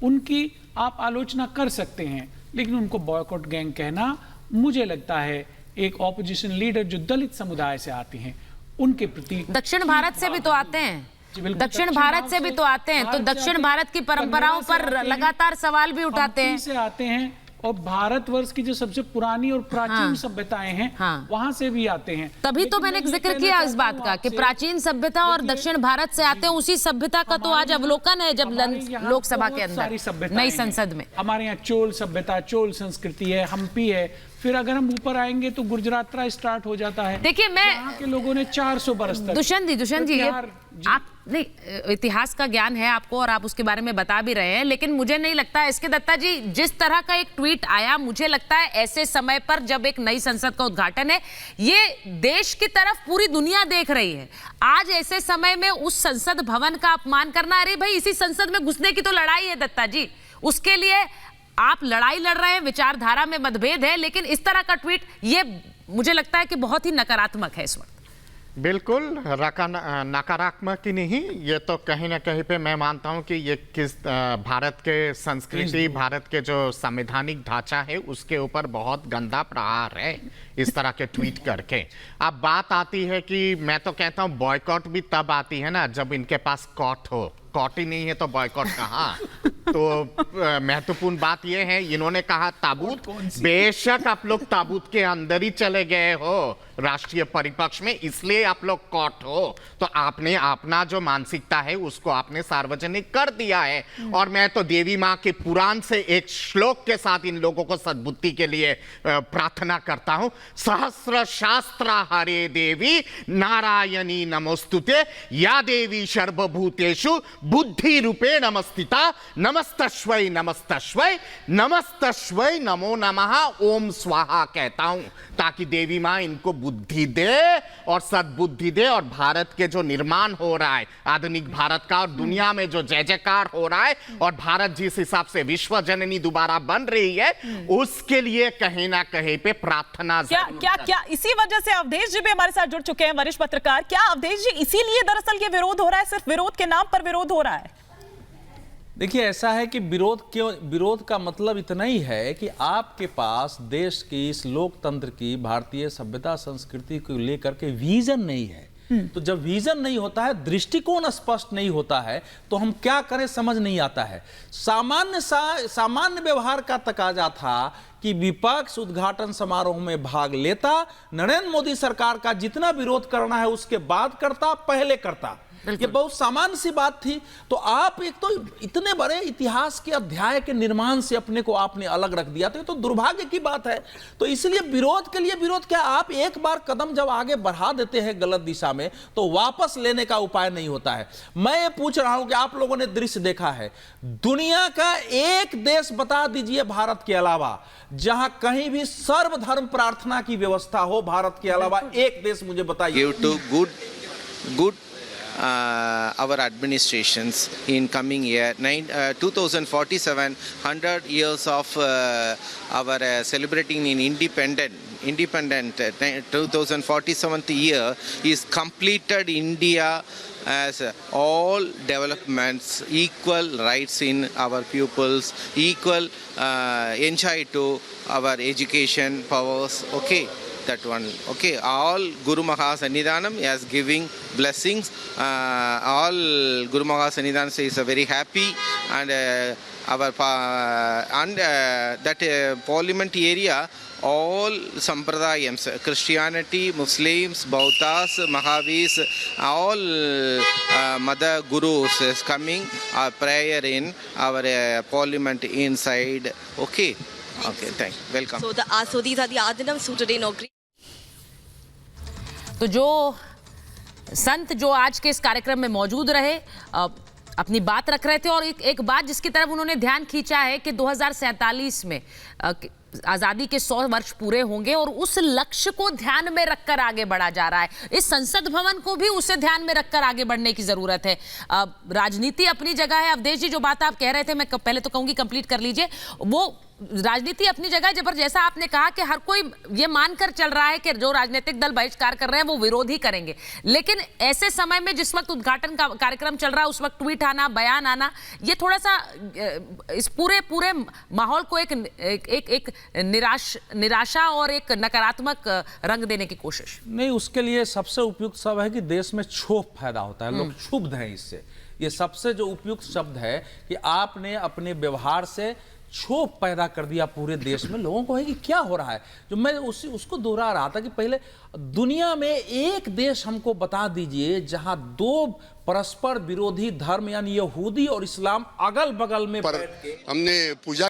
उनकी आप आलोचना कर सकते हैं, लेकिन उनको बॉयकॉट गैंग कहना, मुझे लगता है एक ऑपोजिशन लीडर जो दलित समुदाय से आते हैं उनके प्रति। दक्षिण भारत से भी तो आते हैं, दक्षिण भारत से भी तो आते हैं, तो दक्षिण भारत की परंपराओं पर लगातार सवाल भी उठाते हैं। से आते हैं और भारतवर्ष की जो सबसे पुरानी और प्राचीन सभ्यताएं हैं वहां से भी आते हैं। तभी तो मैंने जिक्र किया इस बात का कि प्राचीन सभ्यता और दक्षिण भारत से आते हैं, उसी सभ्यता का तो आज अवलोकन है जब लोकसभा के अंदर नई संसद में। हमारे यहाँ चोल सभ्यता, चोल संस्कृति है, हम्पी है, फिर अगर हम ऊपर आएंगे तो गुजरातरा स्टार्ट हो जाता है। देखिए, मैं यहाँ के लोगों ने 400 बरस तक। दुष्यंत जी आप नहीं, इतिहास का ज्ञान है आपको और आप उसके बारे में बता भी रहे हैं, लेकिन मुझे नहीं लगता है एसके दत्ता जी, जिस तरह का एक ट्वीट आया, मुझे लगता है ऐसे समय पर जब एक नई संसद का उद्घाटन है, ये देश की तरफ पूरी दुनिया देख रही है, आज ऐसे समय में उस संसद भवन का अपमान करना, अरे भाई इसी संसद में घुसने की तो लड़ाई है दत्ता जी, उसके लिए आप लड़ाई लड़ रहे हैं, विचारधारा में मतभेद है, लेकिन इस तरह का ट्वीट ये मुझे लगता है कि बहुत ही नकारात्मक है इस वक्त। बिल्कुल नकारात्मक ही नहीं, ये तो कहीं ना कहीं पे मैं मानता हूं कि ये किस भारत के संस्कृति, भारत के जो संवैधानिक ढांचा है उसके ऊपर बहुत गंदा प्रहार है इस तरह के ट्वीट करके। अब बात आती है कि मैं तो कहता हूं बॉयकॉट भी तब आती है ना जब इनके पास कॉट हो, कॉट ही नहीं है तो बॉयकॉट कहाँ। तो महत्वपूर्ण बात यह है, इन्होंने कहा ताबूत, बेशक आप लोग ताबूत के अंदर ही चले गए हो राष्ट्रीय परिपक्ष में, इसलिए आप लोग कॉट हो, तो आपने अपना जो मानसिकता है उसको आपने सार्वजनिक कर दिया है। और मैं तो देवी माँ के पुराण से एक श्लोक के साथ इन लोगों को सद्बुद्धि के लिए प्रार्थना करता हूं। सहस्र शास्त्रा हरे देवी नारायणी नमोस्तुते, या देवी सर्वभूतेषु बुद्धि रूपे नमस्तिता, नमस्तस्वै नमस्तस्वै नमस्तस्वै नमो नमः ओम स्वाहा कहता हूं, ताकि देवी माँ इनको बुद्धि दे और सद्बुद्धि दे, और भारत के जो निर्माण हो रहा है आधुनिक भारत का, और दुनिया में जो जय जयकार हो रहा है, और भारत जिस हिसाब से विश्व जननी दोबारा बन रही है, उसके लिए कहीं ना कहीं पे प्रार्थना क्या इसी वजह से अवधेश जी भी हमारे साथ जुड़ चुके हैं, वरिष्ठ पत्रकार। क्या अवधेश जी इसीलिए दरअसल ये विरोध हो रहा है, सिर्फ विरोध के नाम पर विरोध हो रहा है? देखिए, ऐसा है कि विरोध का मतलब इतना ही है कि आपके पास देश की इस लोकतंत्र की, भारतीय सभ्यता संस्कृति को लेकर के विजन नहीं है। तो जब विजन नहीं होता है, दृष्टिकोण स्पष्ट नहीं होता है, तो हम क्या करें समझ नहीं आता है। सामान्य व्यवहार का तकाजा था कि विपक्ष उद्घाटन समारोह में भाग लेता, नरेंद्र मोदी सरकार का जितना विरोध करना है उसके बाद करता, पहले करता, ये बहुत सामान्य सी बात थी। तो आप एक तो इतने बड़े इतिहास के अध्याय के निर्माण से अपने को आपने अलग रख दिया, तो ये तो दुर्भाग्य की बात है। तो इसलिए विरोध के लिए विरोध क्या, आप एक बार कदम जब आगे बढ़ा देते हैं गलत दिशा में, तो वापस लेने का उपाय नहीं होता है। मैं ये पूछ रहा हूं कि आप लोगों ने दृश्य देखा है, दुनिया का एक देश बता दीजिए भारत के अलावा जहां कहीं भी सर्वधर्म प्रार्थना की व्यवस्था हो, भारत के अलावा एक देश मुझे बताइए। good our administrations in coming year 2047 100 years of our celebrating in independent 2047th year is completed. India as all developments, equal rights in our pupils, equal enjoy to our education powers, okay, that one, okay. All Guru Maha Sannidhanam is giving blessings. All Guru Maha Sannidhanam is very happy, and that parliament area, all sampradayams, Christianity, Muslims, Bautas, Mahavis, all mother gurus is coming prayer in our parliament inside, okay. Okay, thank you. Welcome. So these are the Adinam who today inaugurated. तो जो संत जो आज के इस कार्यक्रम में मौजूद रहे, अपनी बात रख रहे थे, और एक बात जिसकी तरफ उन्होंने ध्यान खींचा है कि 2047 में आज़ादी के 100 वर्ष पूरे होंगे, और उस लक्ष्य को ध्यान में रखकर आगे बढ़ा जा रहा है। इस संसद भवन को भी उसे ध्यान में रखकर आगे बढ़ने की जरूरत है। राजनीति अपनी जगह है। अवधेश जी, जो बात आप कह रहे थे, मैं पहले तो कहूंगी कंप्लीट कर लीजिए, वो राजनीति अपनी जगह है, पर जैसा आपने कहा कि हर कोई ये मानकर चल रहा है कि जो राजनीतिक दल बहिष्कार कर रहे हैं वो विरोध ही करेंगे, लेकिन ऐसे समय में जिस वक्त उद्घाटन का कार्यक्रम चल रहा है उस वक्त ट्वीट आना, बयान आना, ये थोड़ा सा इस पूरे माहौल को एक निराशा और एक नकारात्मक रंग देने की कोशिश। नहीं, उसके लिए सबसे उपयुक्त शब्द है कि देश में क्षोभ पैदा होता है, लोग क्षुब्ध हैं इससे। ये सबसे जो उपयुक्त शब्द है कि आपने अपने व्यवहार से क्षोभ पैदा कर दिया पूरे देश में। लोगों को है कि क्या हो रहा है। जो मैं उसको दोहरा रहा था कि पहले दुनिया में एक देश हमको बता दीजिए जहां दो परस्पर विरोधी धर्म यानी यहूदी और इस्लाम अगल बगल में बैठ के हमने पूजा